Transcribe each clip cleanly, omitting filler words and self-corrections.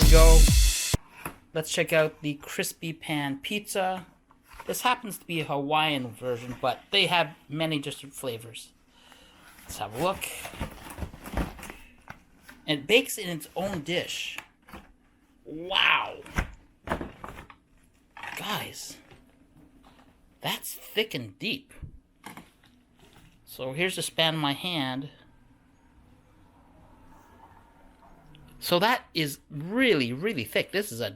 we go. Let's check out the crispy pan pizza. This happens to be a Hawaiian version, but they have many different flavors. Let's have a look. And it bakes in its own dish. Wow. Guys, that's thick and deep. So here's the span of my hand. So that is really, really thick. This is a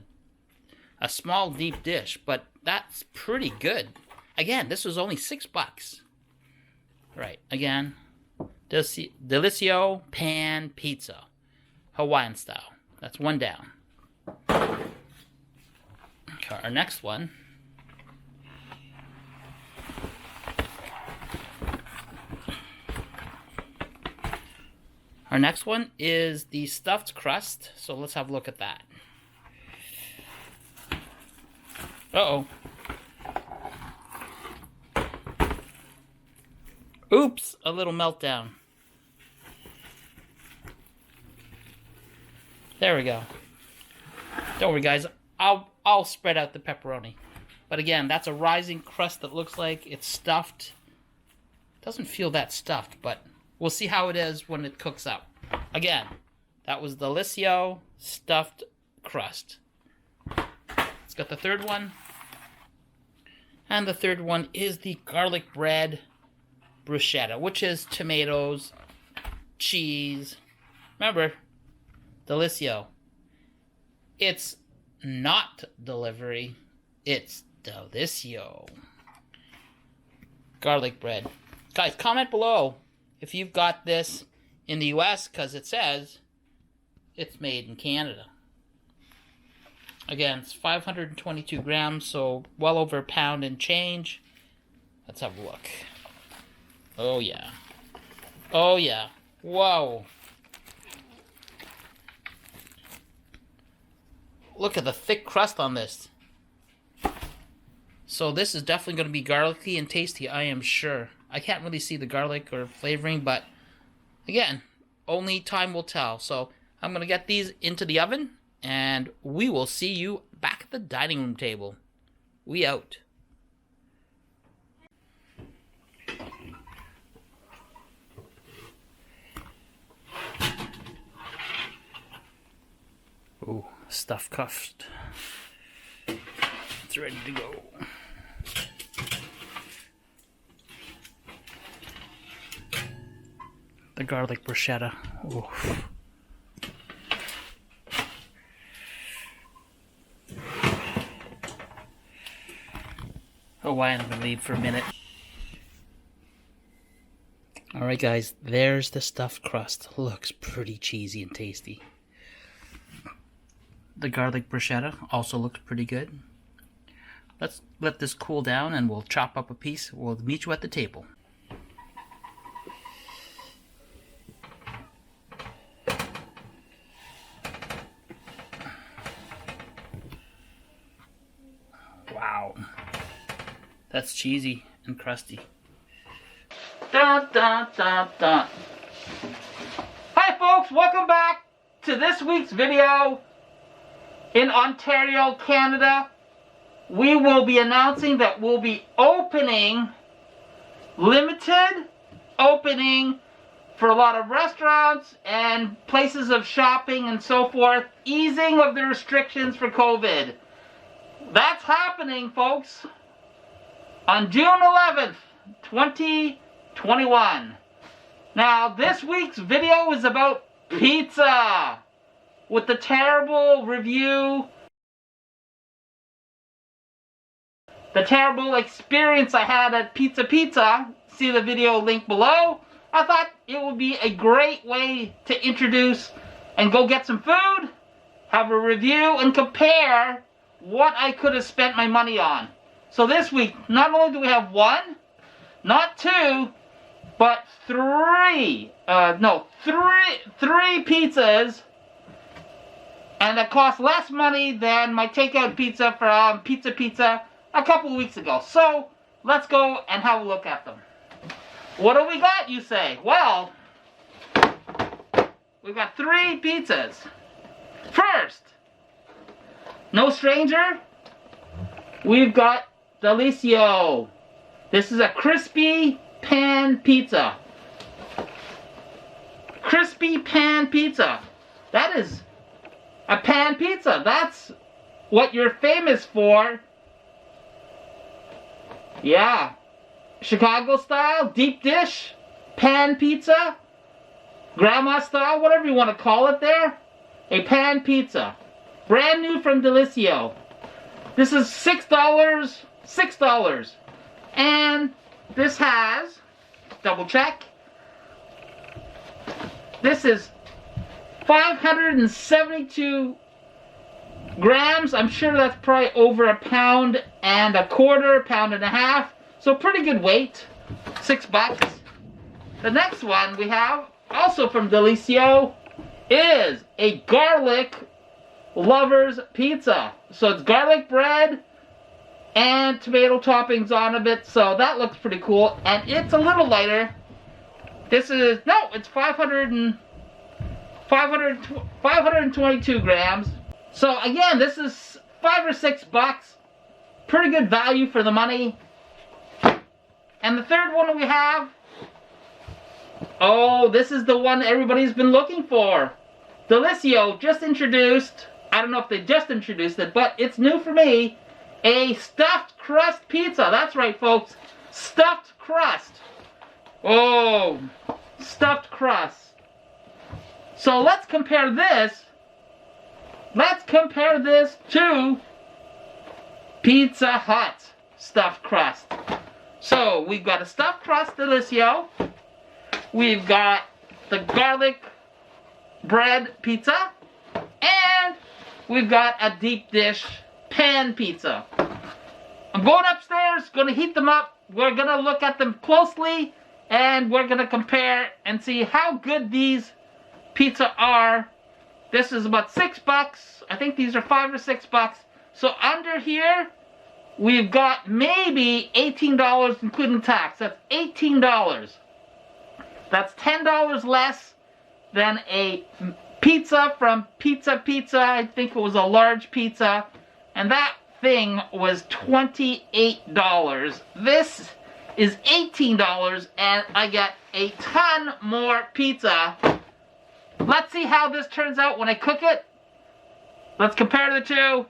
small, deep dish, but that's pretty good. Again, this was only $6. Right, again, Delissio pan pizza. Hawaiian style. That's one down. Okay, our next one. Our next one is the stuffed crust. So let's have a look at that. Uh-oh. Oops, a little meltdown. There we go. Don't worry, guys. I'll spread out the pepperoni. But again, that's a rising crust that looks like it's stuffed. Doesn't feel that stuffed, but we'll see how it is when it cooks up. Again, that was the Delissio stuffed crust. Let's get the third one. And the third one is the garlic bread bruschetta, which is tomatoes, cheese. Remember, Delissio. It's not delivery. It's Delissio. Garlic bread. Guys, comment below if you've got this in the US, because it says it's made in Canada. Again, it's 522 grams, so well over a pound and change. Let's have a look. Oh yeah. Oh yeah. Whoa. Look at the thick crust on this. So this is definitely going to be garlicky and tasty, I am sure. I can't really see the garlic or flavoring, but again, only time will tell. So I'm going to get these into the oven, and we will see you back at the dining room table. We out. Ooh, stuffed crust. It's ready to go. The garlic bruschetta. Ooh. Hawaiian, I'm gonna leave for a minute. Alright guys, there's the stuffed crust. Looks pretty cheesy and tasty. The garlic bruschetta also looks pretty good. Let's let this cool down and we'll chop up a piece. We'll meet you at the table. Wow. That's cheesy and crusty. Dun, dun, dun, dun. Hi folks, welcome back to this week's video. In Ontario, Canada, we will be announcing that we'll be opening, limited opening for a lot of restaurants and places of shopping and so forth, easing of the restrictions for COVID. That's happening, folks, on June 11th, 2021. Now, this week's video is about pizza. With the terrible review, the terrible experience I had at Pizza, see the video link below, I thought it would be a great way to introduce and go get some food, have a review, and compare what I could have spent my money on. So this week, not only do we have one, not two, but three pizzas, and it costs less money than my takeout pizza from Pizza a couple of weeks ago. So, let's go and have a look at them. What do we got, you say? Well, we've got three pizzas. First, No stranger, we've got Delissio. This is a crispy pan pizza. Crispy pan pizza. That is a pan pizza. That's what you're famous for. Yeah. Chicago style, deep dish, pan pizza, grandma style, whatever you want to call it there. A pan pizza. Brand new from Delissio. This is $6. $6. And this has, double check, this is 572 grams. I'm sure that's probably over a pound and a quarter, pound and a half. So pretty good weight. $6. The next one we have, also from Delissio, is a garlic lover's pizza. So it's garlic bread and tomato toppings on a bit. So that looks pretty cool. And it's a little lighter. This is, no, it's 522 grams. So again, this is $5 or $6. Pretty good value for the money. And the third one we have, oh, this is the one everybody's been looking for. Delissio just introduced, I don't know if they just introduced it, but it's new for me, a stuffed crust pizza. That's right, folks, stuffed crust. Oh, stuffed crust. So let's compare this. Let's compare this to Pizza Hut stuffed crust. So we've got a stuffed crust Delissio. We've got the garlic bread pizza. And we've got a deep dish pan pizza. I'm going upstairs, going to heat them up. We're going to look at them closely. And we're going to compare and see how good these pizza are. This is about $6. I think these are $5 or $6. So under here, we've got maybe $18 including tax. That's $18. That's $10 less than a pizza from Pizza Pizza. I think it was a large pizza. And that thing was $28. This is $18 and I get a ton more pizza. Let's see how this turns out when I cook it. Let's compare the two.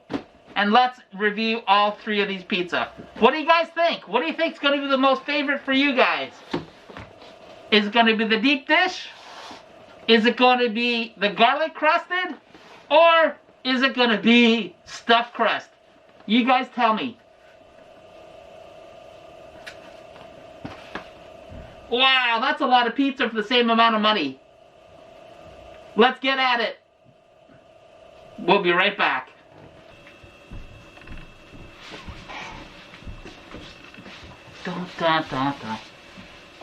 And let's review all three of these pizza. What do you guys think? What do you think is going to be the most favorite for you guys? Is it going to be the deep dish? Is it going to be the garlic crusted? Or is it going to be stuffed crust? You guys tell me. Wow, that's a lot of pizza for the same amount of money. Let's get at it. We'll be right back. Dun, dun, dun, dun.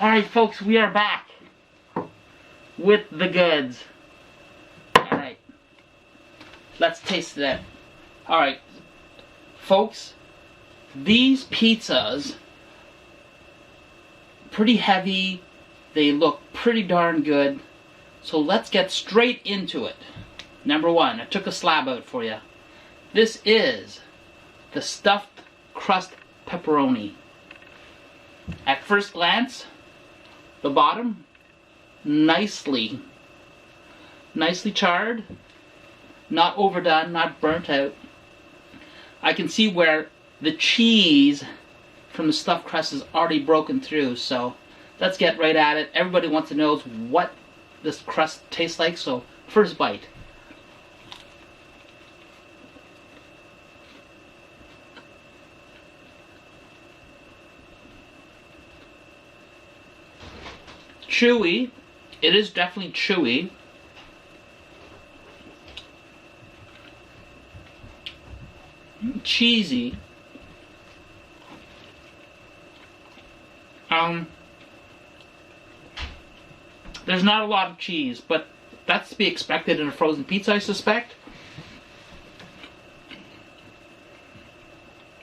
Alright folks, we are back with the goods. Alright. Let's taste that. Alright. Folks, these pizzas, pretty heavy. They look pretty darn good. So let's get straight into it. Number one, I took a slab out for you. This is the stuffed crust pepperoni. At first glance, the bottom, nicely charred, not overdone, not burnt out. I can see where the cheese from the stuffed crust is already broken through, so let's get right at it. Everybody wants to know what this crust tastes like, so first bite. Chewy. It is definitely chewy. Cheesy. There's not a lot of cheese, but that's to be expected in a frozen pizza, I suspect.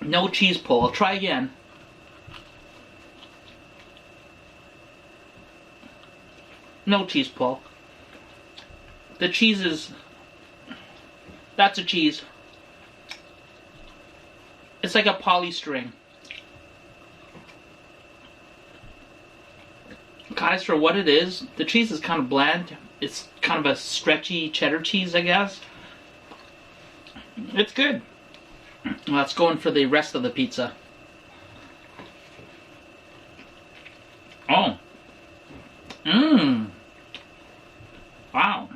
No cheese pull. I'll try again. No cheese pull. The cheese is... That's a cheese. It's like a polystring. Guys, for what it is, the cheese is kind of bland. It's kind of a stretchy cheddar cheese, I guess. It's good. Let's go in for the rest of the pizza. Oh. Mmm. Wow.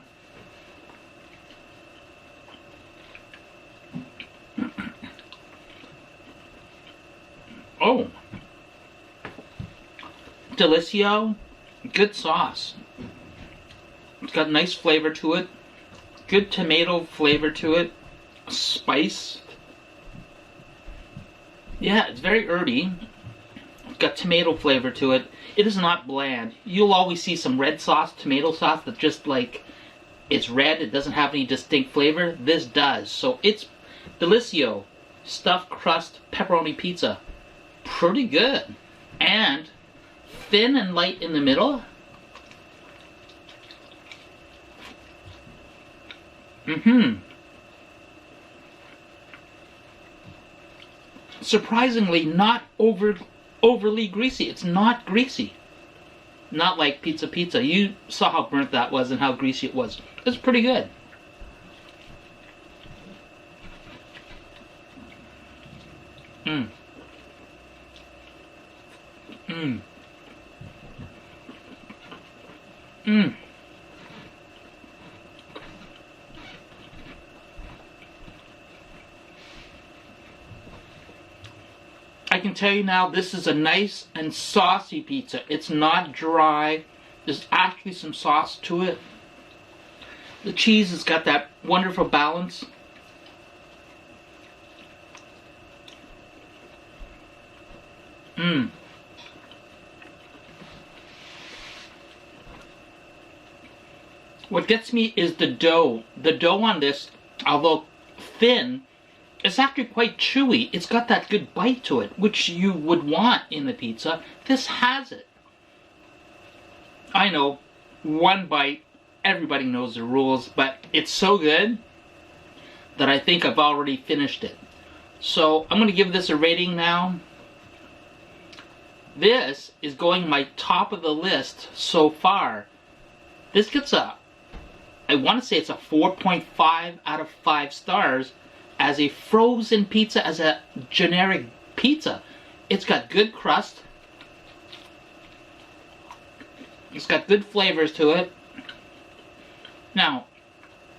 Oh. Delissio. Good sauce. It's got nice flavor to it. Good tomato flavor to it. Spice. Yeah, it's very herby. It's got tomato flavor to it. It is not bland. You'll always see some red sauce, tomato sauce that just like, it's red, it doesn't have any distinct flavor. This does. So it's Delissio stuffed crust pepperoni pizza. Pretty good. And thin and light in the middle. Surprisingly, not overly greasy. It's not greasy. Not like pizza. You saw how burnt that was and how greasy it was. It's pretty good. I can tell you now, this is a nice and saucy pizza. It's not dry. There's actually some sauce to it. The cheese has got that wonderful balance. What gets me is the dough. The dough on this, although thin, it's actually quite chewy. It's got that good bite to it, which you would want in the pizza. This has it. I know, one bite, everybody knows the rules, but it's so good that I think I've already finished it. So I'm going to give this a rating now. This is going my top of the list so far. This gets a, I want to say it's a 4.5 out of 5 stars as a frozen pizza, as a generic pizza. It's got good crust. It's got good flavors to it. Now,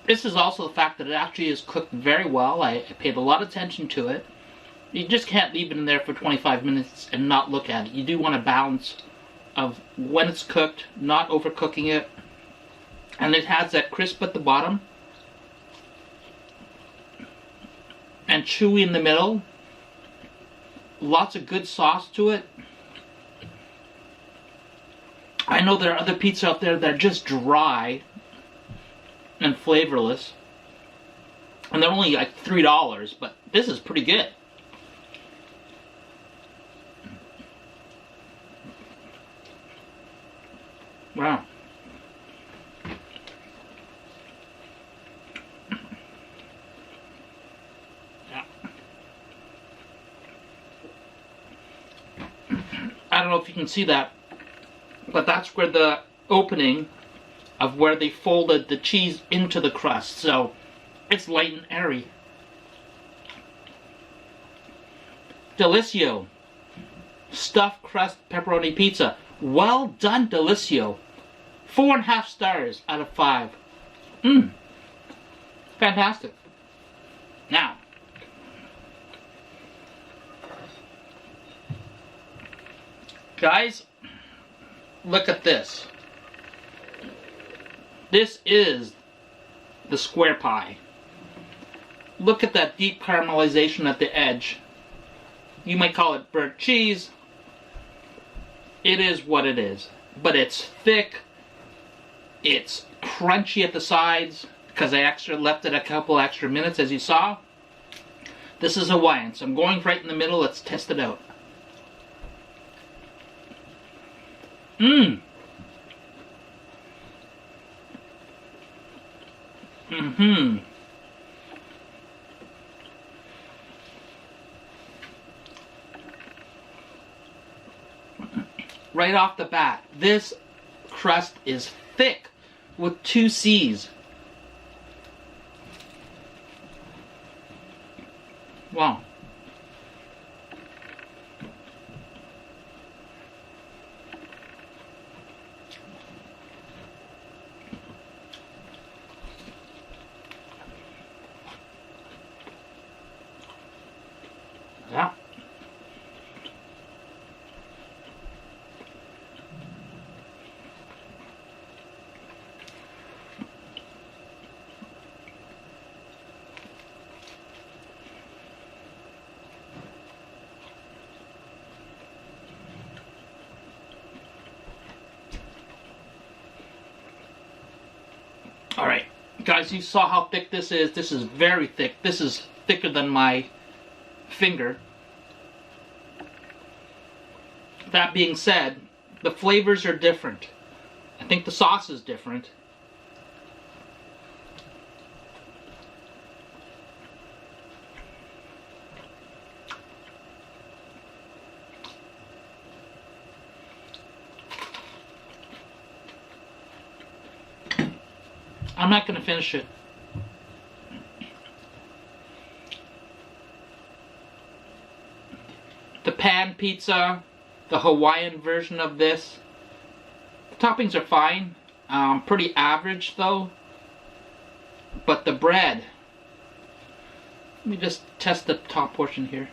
this is also the fact that it actually is cooked very well. I paid a lot of attention to it. You just can't leave it in there for 25 minutes and not look at it. You do want a balance of when it's cooked, not overcooking it. And it has that crisp at the bottom and chewy in the middle. Lots of good sauce to it. I know there are other pizzas out there that are just dry and flavorless, and they're only like $3, but this is pretty good. Wow. Yeah. I don't know if you can see that, but that's where the opening of where they folded the cheese into the crust. So it's light and airy. Delissio stuffed crust pepperoni pizza. Well done, Delissio. 4.5 stars out of 5. Fantastic. Now, guys, look at this. This is the square pie. Look at that deep caramelization at the edge. You might call it burnt cheese. It is what it is. But it's thick. It's crunchy at the sides because I left it a couple extra minutes, as you saw. This is Hawaiian, so I'm going right in the middle. Let's test it out. right off the bat, this crust is thick with 2 C's. Wow. Yeah. All right, guys, you saw how thick this is. This is very thick. This is thicker than my finger. That being said, the flavors are different. I think the sauce is different. I'm not going to finish it. The pan pizza, the Hawaiian version of this, the toppings are fine. Pretty average though. But the bread, let me just test the top portion here.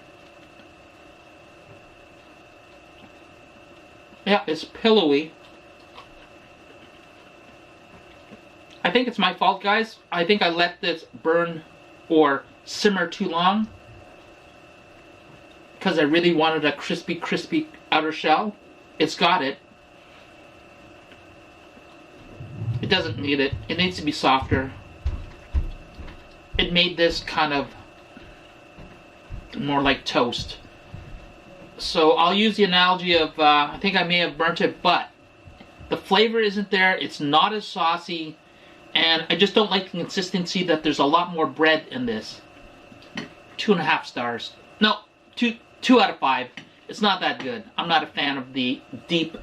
Yeah, it's pillowy. I think it's my fault, guys. I think I let this burn or simmer too long because I really wanted a crispy outer shell. It's got it. It doesn't need it. It needs to be softer. It made this kind of more like toast. So I'll use the analogy of, I think I may have burnt it, but the flavor isn't there. It's not as saucy. And I just don't like the consistency that there's a lot more bread in this. 2.5 stars. No, 2 out of 5. It's not that good. I'm not a fan of the deep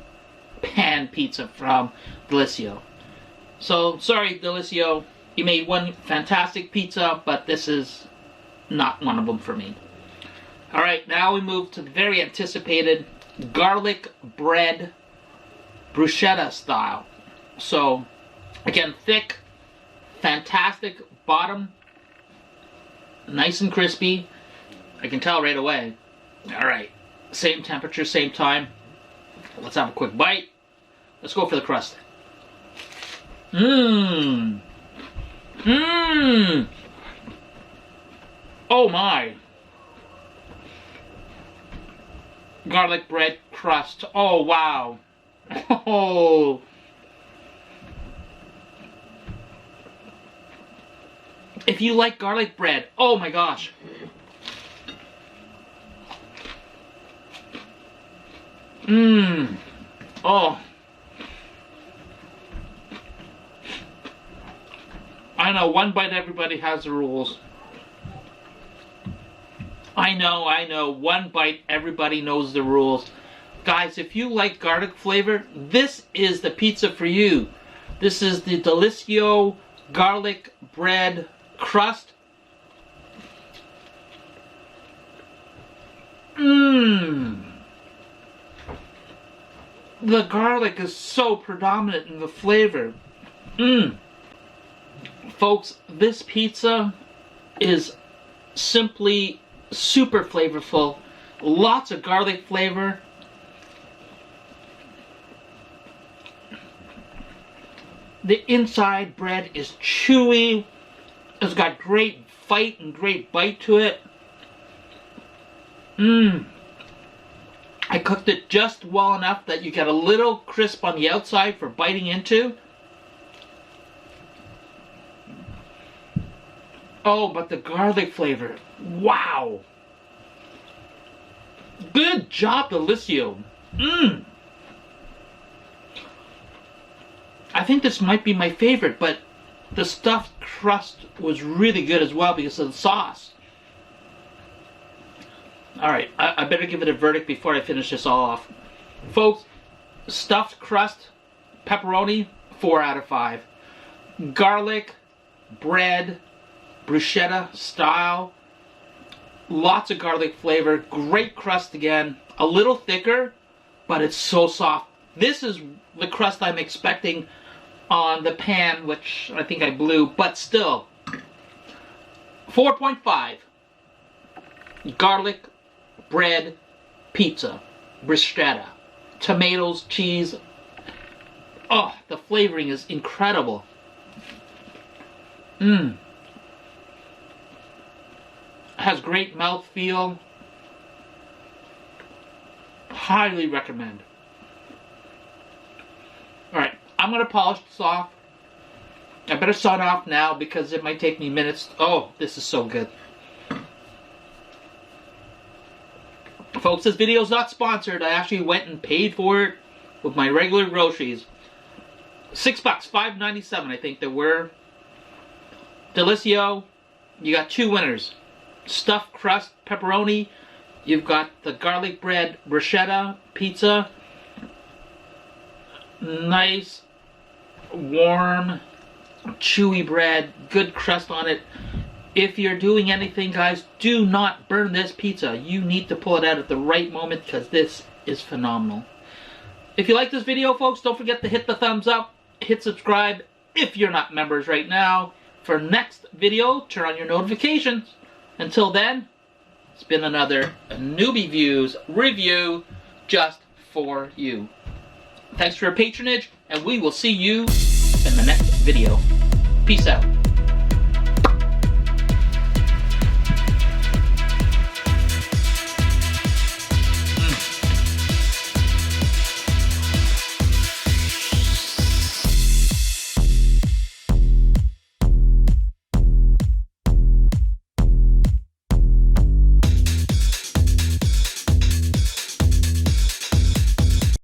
pan pizza from Delissio. So, sorry Delissio. You made one fantastic pizza, but this is not one of them for me. Alright, now we move to the very anticipated garlic bread bruschetta style. So, again, thick, fantastic bottom, nice and crispy. I can tell right away. Alright, same temperature, same time. Let's have a quick bite. Let's go for the crust. Mmm. Mmm. Oh my. Garlic bread crust. Oh wow. Oh. If you like garlic bread, oh my gosh. Mmm. Oh. I know, one bite everybody has the rules. I know, one bite everybody knows the rules. Guys, if you like garlic flavor, this is the pizza for you. This is the Delissio garlic bread crust. Mmm. The garlic is so predominant in the flavor. Mmm. Folks, this pizza is simply super flavorful. Lots of garlic flavor. The inside bread is chewy. It's got great fight and great bite to it. Mmm. I cooked it just well enough that you get a little crisp on the outside for biting into. Oh, but the garlic flavor. Wow. Good job, Delissio. Mmm. I think this might be my favorite, but the stuffed crust was really good as well because of the sauce. Alright, I better give it a verdict before I finish this all off. Folks, stuffed crust pepperoni, 4 out of 5. Garlic bread, bruschetta style, lots of garlic flavor, great crust again, a little thicker, but it's so soft. This is the crust I'm expecting on the pan, which I think I blew, but still, 4.5. Garlic bread pizza, bruschetta, tomatoes, cheese. Oh, the flavoring is incredible. Has great mouthfeel. Highly recommend. Alright, I'm going to polish this off. I better sign off now because it might take me minutes. Oh, this is so good. Folks, this video is not sponsored. I actually went and paid for it with my regular groceries. $6, $5.97 I think there were. Delissio, you got 2 winners. Stuffed crust pepperoni, you've got the garlic bread bruschetta pizza. Nice, warm, chewy bread, good crust on it. If you're doing anything, guys, do not burn this pizza. You need to pull it out at the right moment because this is phenomenal. If you like this video, folks, don't forget to hit the thumbs up, hit subscribe if you're not members right now. For next video, turn on your notifications. Until then, it's been another Newbie Views review just for you. Thanks for your patronage, and we will see you in the next video. Peace out.